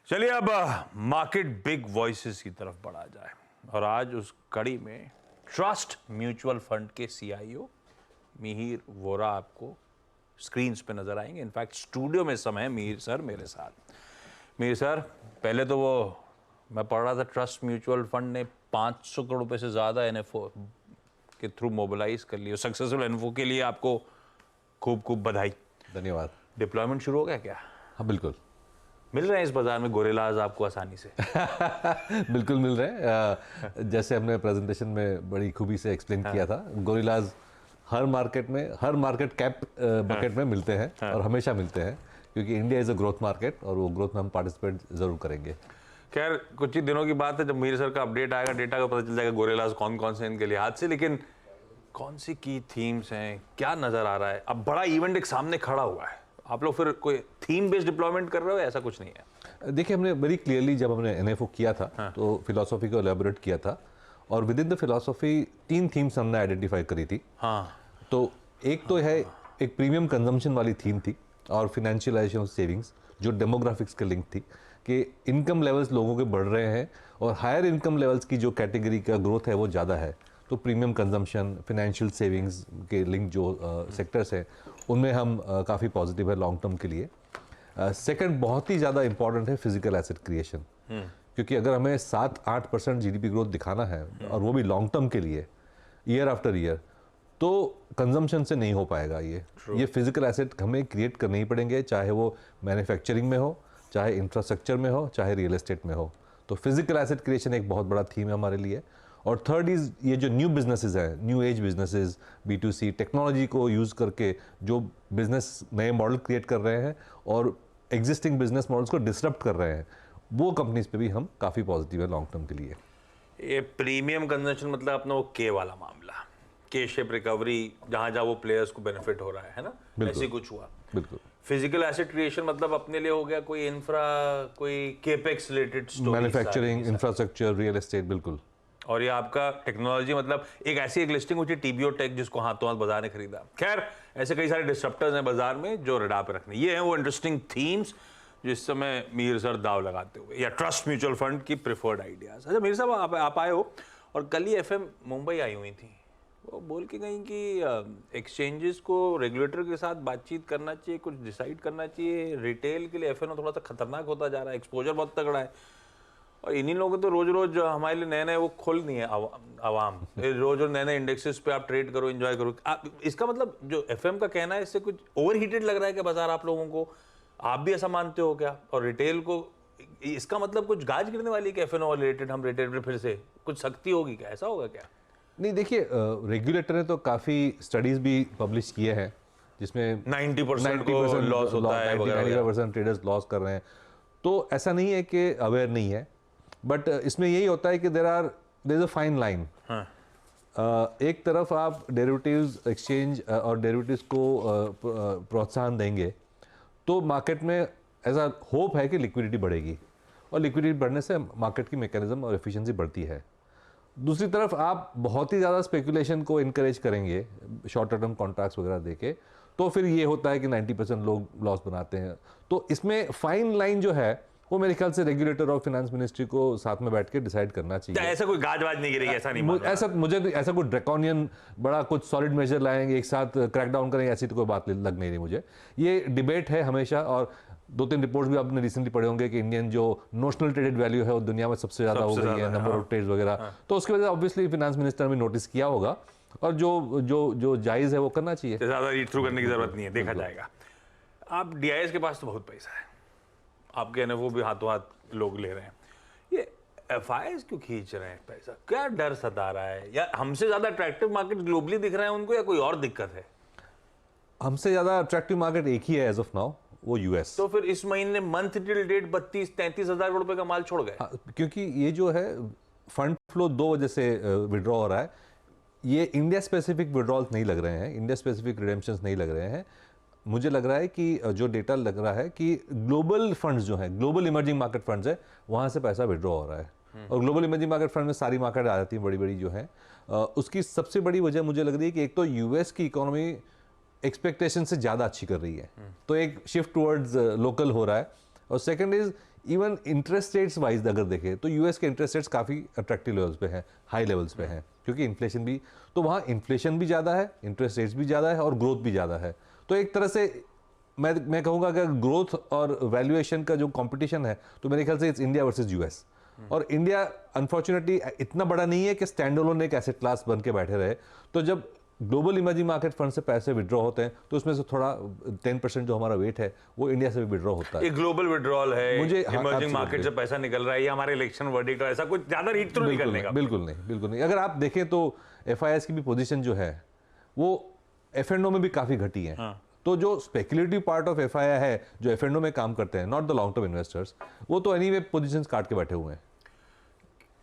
चलिए अब market big voices की तरफ बढ़ा जाए और आज उस कड़ी में ट्रस्ट म्यूचुअल फंड के सीईओ मिहिर वोरा आपको स्क्रीन्स पे नजर आएंगे। इनफैक्ट स्टूडियो में समय है मिहिर सर मेरे साथ। मिहिर सर, पहले तो वो मैं पढ़ रहा था ट्रस्ट म्यूचुअल फंड ने 500 करोड़ रुपए से ज्यादा एनएफओ के थ्रू मोबिलाइज कर लिया। सक्सेसफुल एनएफओ के लिए आपको खूब खूब बधाई। धन्यवाद। डिप्लॉयमेंट शुरू हो गया क्या? हाँ बिल्कुल मिल रहे हैं इस बाजार में गोरिल्लाज आपको आसानी से? बिल्कुल मिल रहे हैं। जैसे हमने प्रेजेंटेशन में बड़ी खूबी से एक्सप्लेन किया था, गोरिल्लाज हर मार्केट में, हर मार्केट कैप बकेट में मिलते हैं और हमेशा मिलते हैं, क्योंकि India is a growth market और वो ग्रोथ में हम पार्टिसिपेट जरूर करेंगे। खैर कुछ ही दिनों की बात है जब मिहिर सर का अपडेट आएगा, डेटा का पता चल जाएगा गोरिल्लाज कौन कौन से इनके लिहाज से। लेकिन कौन सी की थीम्स हैं, क्या नजर आ रहा है? अब बड़ा इवेंट एक सामने खड़ा हुआ है, आप लोग फिर कोई थीम बेस्ड डिप्लॉयमेंट कर रहे हो? ऐसा कुछ नहीं है। देखिए, हमने बड़ी क्लियरली जब हमने एनएफओ किया था तो फिलॉसफी को एलेबोरेट किया था और with in the philosophy 3 themes हमने आइडेंटिफाई करी थी। तो एक तो है, एक प्रीमियम कंजम्पशन वाली थीम थी और फिनेंशियलाइजेशन ऑफ सेविंग्स जो डेमोग्राफिक्स के लिंक थी कि इनकम लेवल्स लोगों के बढ़ रहे हैं और हायर इनकम लेवल्स की जो कैटेगरी का ग्रोथ है वो ज़्यादा है, तो प्रीमियम कंजम्पशन, फिनेंशियल सेविंग्स के लिंक जो सेक्टर्स हैं उनमें हम काफ़ी पॉजिटिव है लॉन्ग टर्म के लिए। सेकंड बहुत ही ज़्यादा इंपॉर्टेंट है फिजिकल एसेट क्रिएशन, क्योंकि अगर हमें 7-8% जीडीपी ग्रोथ दिखाना है और वो भी लॉन्ग टर्म के लिए ईयर आफ्टर ईयर, तो कंजम्पशन से नहीं हो पाएगा। ये फिजिकल एसेट हमें क्रिएट करने ही पड़ेंगे, चाहे वो मैन्युफैक्चरिंग में हो, चाहे इंफ्रास्ट्रक्चर में हो, चाहे रियल एस्टेट में हो। तो फिजिकल एसेट क्रिएशन एक बहुत बड़ा थीम है हमारे लिए। और थर्ड इज़ ये जो न्यू बिजनेसेस हैं, new age businesses, B2C technology को यूज़ करके जो बिजनेस नए मॉडल क्रिएट कर रहे हैं और एग्जिस्टिंग बिजनेस मॉडल्स को डिसरप्ट कर रहे हैं, वो कंपनीज पे भी हम काफ़ी पॉजिटिव है लॉन्ग टर्म के लिए। ये प्रीमियम कंजम्पशन मतलब अपना वो के वाला मामला, के शेप रिकवरी, जहां जहां वो प्लेयर्स को बेनिफिट हो रहा है ना, ऐसे कुछ हुआ। बिल्कुल। फिजिकल एसेट क्रिएशन मतलब अपने लिए हो गया कोई इंफ्रा, कोई capex related story, manufacturing, infrastructure, real estate. बिल्कुल। और ये आपका टेक्नोलॉजी मतलब एक ऐसी एक लिस्टिंग हुई थी टीबीओ टेक जिसको हाथों हाथ बाजार ने खरीदा। खैर ऐसे कई सारे डिस्ट्रप्टर्स हैं बाजार में जो रडार पे रखने। ये हैं वो इंटरेस्टिंग थीम्स जो इस समय मिहिर सर दाव लगाते हुए, या ट्रस्ट म्यूचुअल फंड की प्रेफर्ड आइडियाज। अच्छा मिहिर साहब, आप आए हो और कल ही एफएम मुंबई आई हुई थी, वो बोल के गई कि एक्सचेंजेस को रेगुलेटर के साथ बातचीत करना चाहिए, कुछ डिसाइड करना चाहिए। रिटेल के लिए एफएनओ थोड़ा सा खतरनाक होता जा रहा है, एक्सपोजर बहुत तगड़ा है और इन्हीं लोगों तो रोज रोज हमारे लिए नए नए वो खोल नहीं है आवाम। रोज रोज नए नए इंडेक्सेस पे आप ट्रेड करो, एंजॉय करो। इसका मतलब जो एफएम का कहना है, इससे कुछ ओवरहीटेड लग रहा है क्या बाजार आप लोगों को? आप भी ऐसा मानते हो क्या? और रिटेल को इसका मतलब कुछ गाज गिरने वाली है कि एफएनओ रिलेटेड हम रिटेल पे फिर से कुछ सख्ती होगी क्या? ऐसा होगा क्या? नहीं, देखिए, रेगुलेटर ने तो काफ़ी स्टडीज भी पब्लिश किए हैं जिसमें 90% को लॉस होता है, 95% ट्रेडर्स लॉस कर रहे हैं। तो ऐसा नहीं है कि अवेयर नहीं है, बट इसमें यही होता है कि there is a fine line. एक तरफ आप डेरिवेटिव्स एक्सचेंज और डेरिवेटिव्स को प्रोत्साहन देंगे तो मार्केट में ऐसा होप है कि लिक्विडिटी बढ़ेगी और लिक्विडिटी बढ़ने से मार्केट की मैकेनिज्म और एफिशिएंसी बढ़ती है। दूसरी तरफ आप बहुत ही ज़्यादा स्पेकुलेशन को इनकरेज करेंगे शॉर्ट टर्म कॉन्ट्रैक्ट्स वगैरह देके, तो फिर ये होता है कि 90% लोग लॉस बनाते हैं। तो इसमें फाइन लाइन जो है वो मेरे ख्याल से रेगुलेटर और फाइनेंस मिनिस्ट्री को साथ में बैठ के डिसाइड करना चाहिए। ऐसा कोई गाज-वाज नहीं गिरेगी, ऐसा नहीं मान रहा। ऐसा कोई ड्रैकोनियन बड़ा कुछ सॉलिड मेजर लाएंगे, एक साथ क्रैकडाउन करेंगे, ऐसी तो कोई बात लग नहीं रही मुझे। ये डिबेट है हमेशा, और 2-3 रिपोर्ट्स भी आपने रिसेंटली पढ़े होंगे कि इंडियन जो नोशनल ट्रेडेड वैल्यू है वो दुनिया में सबसे ज़्यादा हो गई है, नंबर ऑफ ट्रेड्स वगैरह। तो उसकी वजह से ऑब्वियसली फाइनेंस मिनिस्टर ने नोटिस किया होगा और जो जायज़ है वो करना चाहिए। ज़्यादा रीड थ्रू करने की जरूरत नहीं है, देखा जाएगा। आप डीआईएस के पास तो बहुत पैसा है, आपके एनएफओ भी हाथों हाथ लोग ले रहे हैं, ये एफआईआईज क्यों खींच रहे हैं पैसा? क्या डर सता रहा है? या हमसे ज्यादा अट्रैक्टिव मार्केट ग्लोबली दिख रहा है उनको, या कोई और दिक्कत है? हमसे ज्यादा अट्रैक्टिव मार्केट एक ही है एज ऑफ नाउ, वो यूएस। तो फिर इस महीने मंथ टिल डेट 32-33 हजार करोड़ रुपए का माल छोड़ गए। क्योंकि ये जो है फंड फ्लो 2 वजह से विड्रॉ हो रहा है। ये इंडिया स्पेसिफिक विड्रॉल्स नहीं लग रहे हैं, इंडिया स्पेसिफिक रिडेम्पशंस नहीं लग रहे हैं। मुझे लग रहा है कि जो डेटा लग रहा है कि ग्लोबल फंड्स जो हैं, ग्लोबल इमर्जिंग मार्केट फंड्स है, वहाँ से पैसा विड्रॉ हो रहा है। और ग्लोबल इमर्जिंग मार्केट फंड में सारी मार्केट आ जाती है बड़ी बड़ी जो है। उसकी सबसे बड़ी वजह मुझे लग रही है कि एक तो यूएस की इकोनॉमी एक्सपेक्टेशन से ज़्यादा अच्छी कर रही है, तो एक शिफ्ट टुवर्ड्स लोकल हो रहा है। और second is even interest rates wise अगर देखें तो यूएस के इंटरेस्ट रेट्स काफ़ी अट्रैक्टिव लेवल्स पे हैं, हाई लेवल्स पे हैं, क्योंकि इन्फ्लेशन भी, तो वहाँ इन्फ्लेशन भी ज़्यादा है, इंटरेस्ट रेट्स भी ज़्यादा है और ग्रोथ भी ज़्यादा है। तो एक तरह से मैं कहूँगा अगर ग्रोथ और वैल्यूएशन का जो कंपटीशन है तो मेरे ख्याल से इट्स इंडिया वर्सेस यूएस। और इंडिया अनफॉर्चुनेटली इतना बड़ा नहीं है कि स्टैंड अलोन एक एसेट क्लास बन के बैठे रहे। तो जब ग्लोबल इमर्जिंग मार्केट फंड से पैसे विड्रॉ होते हैं तो उसमें से थोड़ा 10% जो हमारा वेट है वो इंडिया से भी विड्रॉ होता है। ये ग्लोबल विड्रॉल है, मुझे इमर्जिंग मार्केट से पैसा निकल रहा है, ये हमारे इलेक्शन वर्डिक्ट है, ऐसा कुछ ज्यादा रीड तो नहीं निकलने का। बिल्कुल नहीं, बिल्कुल नहीं। अगर आप देखें तो एफआईएस की भी पोजीशन जो है वो एफ&ओ में भी काफी घटी है। तो जो स्पेकुलेटिव पार्ट ऑफ एफआईआई है, जो एफ&ओ में काम करते हैं, not the long term investors, वो तो एनीवे पोजीशंस काट के बैठे हुए हैं।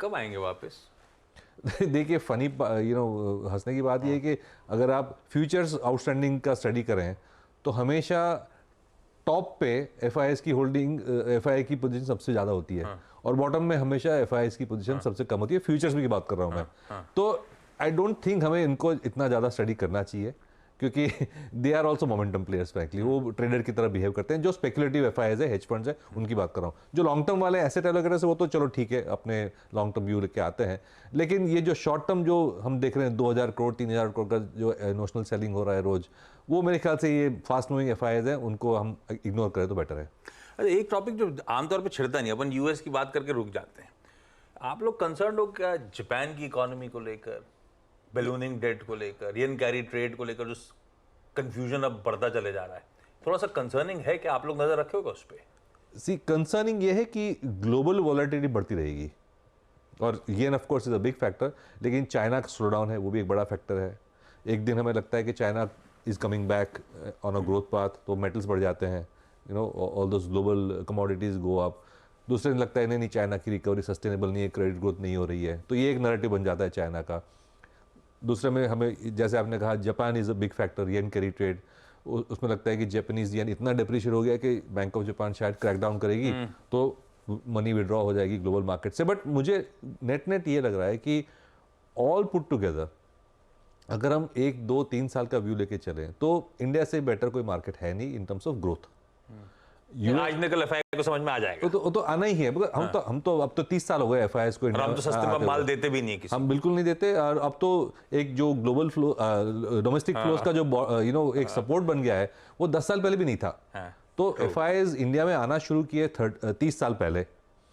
कब आएंगे वापस? देखिए फनी हंसने की बात ये है कि अगर आप फ्यूचर्स आउटस्टैंडिंग का स्टडी करें तो हमेशा टॉप पे एफआईएस की होल्डिंग, एफआईआई की पोजीशन सबसे ज़्यादा होती है और बॉटम में हमेशा एफआईएस की पोजीशन सबसे कम होती है। फ्यूचर्स की बात कर रहा हूँ मैं। तो आई डोंट थिंक हमें इनको इतना ज़्यादा स्टडी करना चाहिए, क्योंकि they are also momentum players frankly. वो ट्रेडर की तरह बिहेव करते हैं। जो स्पेकुलेटिव एफआईआईज है, हेज फंड्स है, उनकी बात कर रहा हूँ। जो लॉन्ग टर्म वाले एसेट वगैरह से वो तो चलो ठीक है, अपने लॉन्ग टर्म व्यू लेके आते हैं, लेकिन ये जो शॉर्ट टर्म जो हम देख रहे हैं 2000 करोड़ 3000 करोड़ का जो नोशनल सेलिंग हो रहा है रोज, वो मेरे ख्याल से ये फास्ट मूविंग एफआईआईज है, उनको हम इग्नोर करें तो बेटर है। अच्छा, एक टॉपिक जो आमतौर पर छिड़ता नहीं, अपन यूएस की बात करके रुक जाते हैं। आप लोग कंसर्न हो क्या जापान की इकोनॉमी को लेकर, बैलूनिंग डेट को लेकर, येन कैरी ट्रेड को लेकर, जो कंफ्यूजन अब बढ़ता चले जा रहा है, थोड़ा सा कंसर्निंग है कि आप लोग नजर रखे होगा उस पर? सी कंसर्निंग ये है कि ग्लोबल वॉलेटिलिटी बढ़ती रहेगी और ये of course is a big factor, लेकिन चाइना का स्लो डाउन है वो भी एक बड़ा फैक्टर है। एक दिन हमें लगता है कि China is coming back on a growth path, तो मेटल्स बढ़ जाते हैं, you know, all those global commodities go up. दूसरे दिन लगता है नहीं चाइना की रिकवरी सस्टेनेबल नहीं है, क्रेडिट ग्रोथ नहीं हो रही है, तो ये एक नैरेटिव बन जाता है चाइना का। दूसरे में हमें, जैसे आपने कहा, Japan is a big factor, yen carry trade, उसमें लगता है कि जापानीज येन इतना डिप्रिशिएट हो गया कि बैंक ऑफ जापान शायद क्रैकडाउन करेगी तो मनी विड्रॉ हो जाएगी ग्लोबल मार्केट से। बट मुझे नेट ये लग रहा है कि ऑल पुट टुगेदर अगर हम 1 2 3 साल का व्यू लेके चलें तो इंडिया से बेटर कोई मार्केट है नहीं इन टर्म्स ऑफ ग्रोथ। आज निकल एफआईआई को समझ में आ जाएगा। तो आना ही है। हम तो अब तो 30 साल हो गए एफआईआईस को, हम तो सस्ते में माल देते भी नहीं किसी, हम बिल्कुल नहीं देते। और अब तो एक जो ग्लोबल फ्लो, डोमेस्टिक फ्लोज का जो एक सपोर्ट बन गया है, वो 10 साल पहले भी नहीं था। तो एफआईआईस इंडिया में आना शुरू किए 30 साल पहले,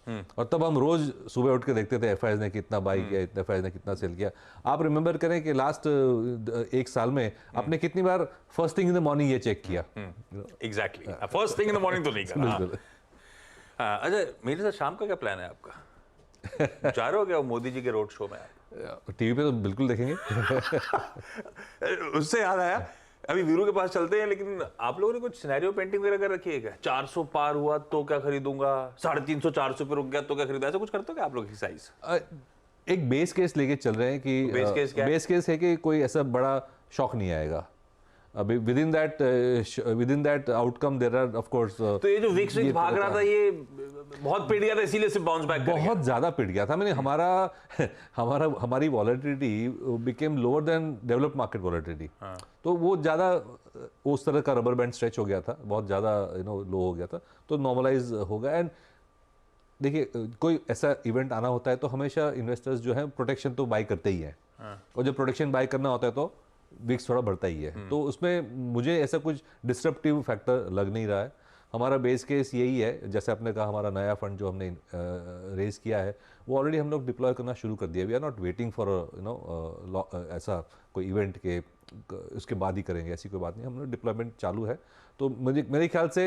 और तब हम रोज सुबह उठ के देखते थे एफआईआईस ने कितना बाई किया, एफआईआईस ने कितना सेल किया। आप रिमेंबर करें कि लास्ट 1 साल में आपने कितनी बार first thing in the morning ये चेक किया? Exactly, first thing in the morning तो नहीं करा। अच्छा, मेरे साथ शाम का क्या प्लान है आपका? जा रहे हो क्या मोदी जी के रोड शो में? आप टीवी पे तो बिल्कुल देखेंगे। उससे याद आया, अभी वीरू के पास चलते हैं, लेकिन आप लोगों ने कुछ सिनेरियो पेंटिंग वगैरह कर रखी है क्या? 400 पार हुआ तो क्या खरीदूंगा, 350 400 पे रुक गया तो क्या खरीदा, ऐसा कुछ करते हो क्या आप लोग एक्सरसाइज? एक बेस केस लेके चल रहे हैं कि बेस केस है कि कोई ऐसा बड़ा शॉक नहीं आएगा। अभी within that outcome there are of course. तो ये जो विक्स भाग रहा था, ये बहुत पिट गया था, इसीलिए से बाउंस बैक कर गया। बहुत ज्यादा पिट गया था। मैंने हमारी volatility became lower than developed market volatility. तो वो ज्यादा उस तरह का रबर बैंड स्ट्रेच हो गया था, बहुत ज्यादा लो हो गया था, तो नॉर्मलाइज हो गया। एंड देखिए, कोई ऐसा इवेंट आना होता है तो हमेशा इन्वेस्टर्स जो है प्रोटेक्शन तो बाय करते ही है, और जब प्रोटेक्शन बाय करना होता है तो विक्स थोड़ा बढ़ता ही है। तो उसमें मुझे ऐसा कुछ डिस्ट्रप्टिव फैक्टर लग नहीं रहा है। हमारा बेस केस यही है, जैसे आपने कहा, हमारा नया फंड जो हमने रेज किया है वो ऑलरेडी हम लोग डिप्लॉय करना शुरू कर दिया। We are not waiting for ऐसा कोई इवेंट के उसके बाद ही करेंगे, ऐसी कोई बात नहीं। हम लोग डिप्लॉयमेंट चालू है। तो मेरे ख्याल से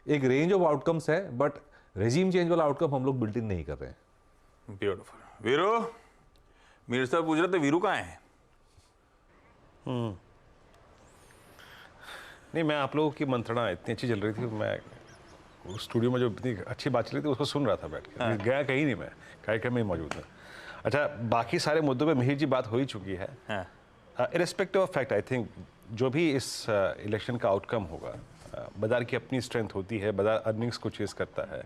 एक रेंज ऑफ आउटकम्स है, बट रेजिम चेंज वाला आउटकम हम लोग बिल्ट इन नहीं कर रहे हैं। ब्यूटीफुल। वीरू, मेरे से पूछ रहे थे वीरू कहाँ है? नहीं, मैं आप लोगों की मंत्रणा इतनी अच्छी चल रही थी, मैं स्टूडियो में जो इतनी अच्छी बात चल रही थी उसको सुन रहा था बैठ के। गया कहीं नहीं, मैं कार्यक्रम में ही मौजूद था। अच्छा, बाकी सारे मुद्दों पे मिहिर जी बात हो ही चुकी है। Irrespective of fact, I think जो भी इस इलेक्शन का आउटकम होगा, बाजार की अपनी स्ट्रेंथ होती है, बाजार अर्निंग्स को चेस करता है।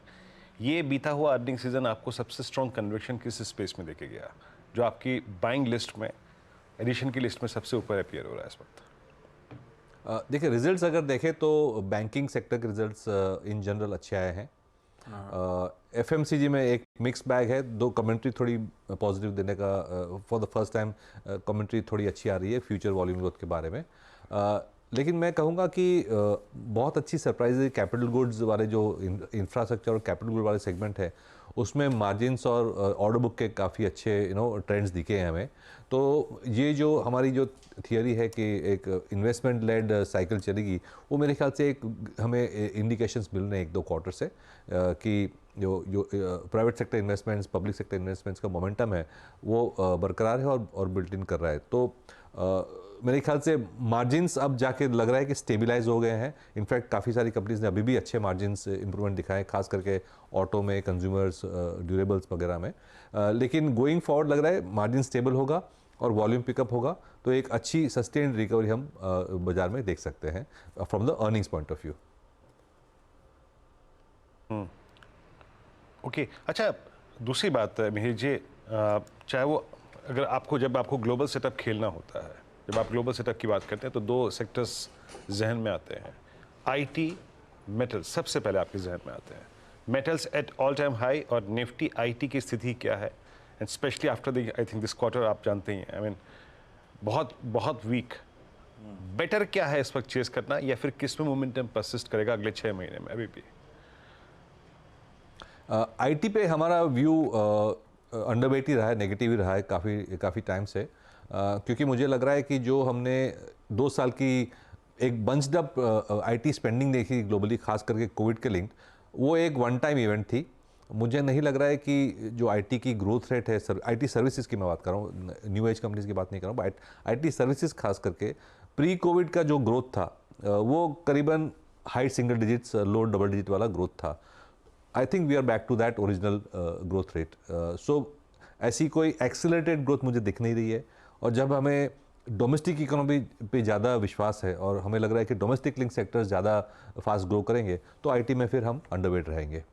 ये बीता हुआ अर्निंग सीजन आपको सबसे स्ट्रॉन्ग कन्विक्शन किस स्पेस में देके गया, जो आपकी बाइंग लिस्ट में, एडिशन की लिस्ट में सबसे ऊपर अपीयर हो रहा है इस वक्त? देखिए, रिजल्ट्स अगर देखें तो बैंकिंग सेक्टर के रिजल्ट्स इन जनरल अच्छे आए हैं। FMCG में एक मिक्स बैग है, दो कमेंट्री थोड़ी पॉजिटिव देने का, for the first time commentary थोड़ी अच्छी आ रही है फ्यूचर वॉल्यूम ग्रोथ के बारे में। लेकिन मैं कहूँगा कि बहुत अच्छी सरप्राइज है कैपिटल गुड्स वाले जो इंफ्रास्ट्रक्चर और कैपिटल गुड वाले सेगमेंट है, उसमें मार्जिन्स और ऑर्डर बुक के काफ़ी अच्छे ट्रेंड्स दिखे हैं हमें। तो ये जो हमारी जो थियरी है कि एक इन्वेस्टमेंट लेड साइकिल चलेगी, वो मेरे ख्याल से एक हमें इंडिकेशंस मिल रहे हैं 1-2 क्वार्टर से कि जो private sector investments, public sector investments का मोमेंटम है वो बरकरार है और बिल्ट इन कर रहा है। तो मेरे ख्याल से मार्जिन्स अब जाके लग रहा है कि स्टेबलाइज हो गए हैं। इनफैक्ट काफ़ी सारी कंपनीज ने अभी भी अच्छे मार्जिन्स इंप्रूवमेंट दिखाए, खास करके ऑटो में, कंज्यूमर्स, ड्यूरेबल्स वगैरह में। लेकिन गोइंग फॉरवर्ड लग रहा है मार्जिन स्टेबल होगा और वॉल्यूम पिकअप होगा, तो एक अच्छी सस्टेन्ड रिकवरी हम बाजार में देख सकते हैं from the earnings point of view. Okay, अच्छा दूसरी बात है मिहिर जी, चाहे वो अगर जब आपको ग्लोबल सेटअप खेलना होता है, जब आप ग्लोबल सेटअप की बात करते हैं तो 2 सेक्टर्स जहन में आते हैं, आईटी, मेटल्स सबसे पहले आपके जहन में आते हैं। Metals at all time high और निफ्टी आईटी की स्थिति क्या है, and specially after the I think this quarter, आप जानते ही हैं, आई मीन बहुत वीक। बेटर क्या है इस वक्त चेस करना, या फिर किस में मोमेंटम परसिस्ट करेगा अगले 6 महीने में? अभी भी आईटी पे हमारा व्यू अंडरवेट ही रहा है, नेगेटिव ही रहा है काफ़ी टाइम से, क्योंकि मुझे लग रहा है कि जो हमने 2 साल की एक बंच्ड अप आईटी स्पेंडिंग देखी ग्लोबली, खास करके कोविड के लिंक, वो एक वन टाइम इवेंट थी। मुझे नहीं लग रहा है कि जो आईटी की ग्रोथ रेट है, आईटी सर्विसेज की मैं बात कर रहा हूँ, न्यू एज कंपनीज की बात नहीं कर रहा हूँ, आईटी सर्विसेज खास करके प्री कोविड का जो ग्रोथ था वो करीबन high single digits, low double digit वाला ग्रोथ था। I think we are back to that original growth rate. So ऐसी कोई एक्सेलरेटेड ग्रोथ मुझे दिख नहीं रही है, और जब हमें डोमेस्टिक इकोनॉमी पे ज़्यादा विश्वास है और हमें लग रहा है कि डोमेस्टिक लिंक सेक्टर्स ज़्यादा फास्ट ग्रो करेंगे, तो आईटी में फिर हम अंडरवेट रहेंगे।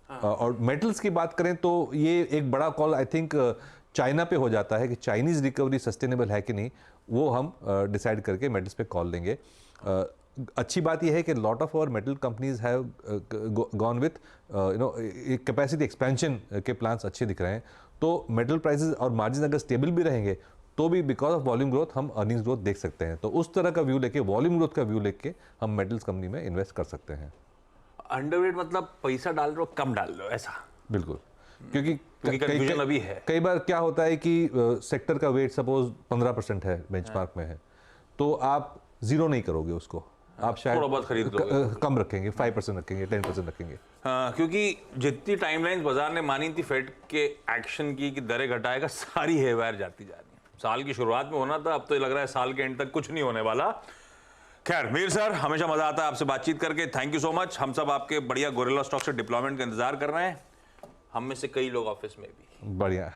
और मेटल्स की बात करें तो ये एक बड़ा कॉल आई थिंक चाइना पे हो जाता है कि चाइनीज़ रिकवरी सस्टेनेबल है कि नहीं, वो हम डिसाइड करके मेटल्स पे कॉल लेंगे। अच्छी बात यह है कि lot of our metal companies have gone with capacity expansion के प्लान्स अच्छे दिख रहे हैं। तो मेटल प्राइसेस और मार्जिन अगर स्टेबल भी रहेंगे तो भी बिकॉज ऑफ वॉल्यूम ग्रोथ हम अर्निंग्स ग्रोथ देख सकते हैं। तो उस तरह का व्यू लेके, वॉल्यूम ग्रोथ का व्यू लेके हम मेटल्स कंपनी में इन्वेस्ट कर सकते हैं। अंडरवेट मतलब पैसा डाल रहे हो, कम डाल रहे हो, ऐसा? बिल्कुल, क्योंकि कंफ्यूजन अभी है। कई बार क्या होता है कि सेक्टर का वेट सपोज 15% है, बेंचमार्क में है, तो आप 0 नहीं करोगे उसको, आप शायद थोड़ा बहुत खरीद लोगे, कम रखेंगे, 5% रखेंगे, 10% रखेंगे। क्योंकि जितनी टाइमलाइंस बाजार ने मानी थी फेड के एक्शन की कि दरें घटाएगा, सारी हेवायर जाती जा रही है। साल की शुरुआत में होना था, अब तो लग रहा है साल के एंड तक कुछ नहीं होने वाला। खैर मीर सर, हमेशा मजा आता है आपसे बातचीत करके, थैंक यू सो मच। हम सब आपके बढ़िया गोरिल्ला स्टॉक से डिप्लॉयमेंट का इंतजार कर रहे हैं, हम में से कई लोग ऑफिस में भी। बढ़िया।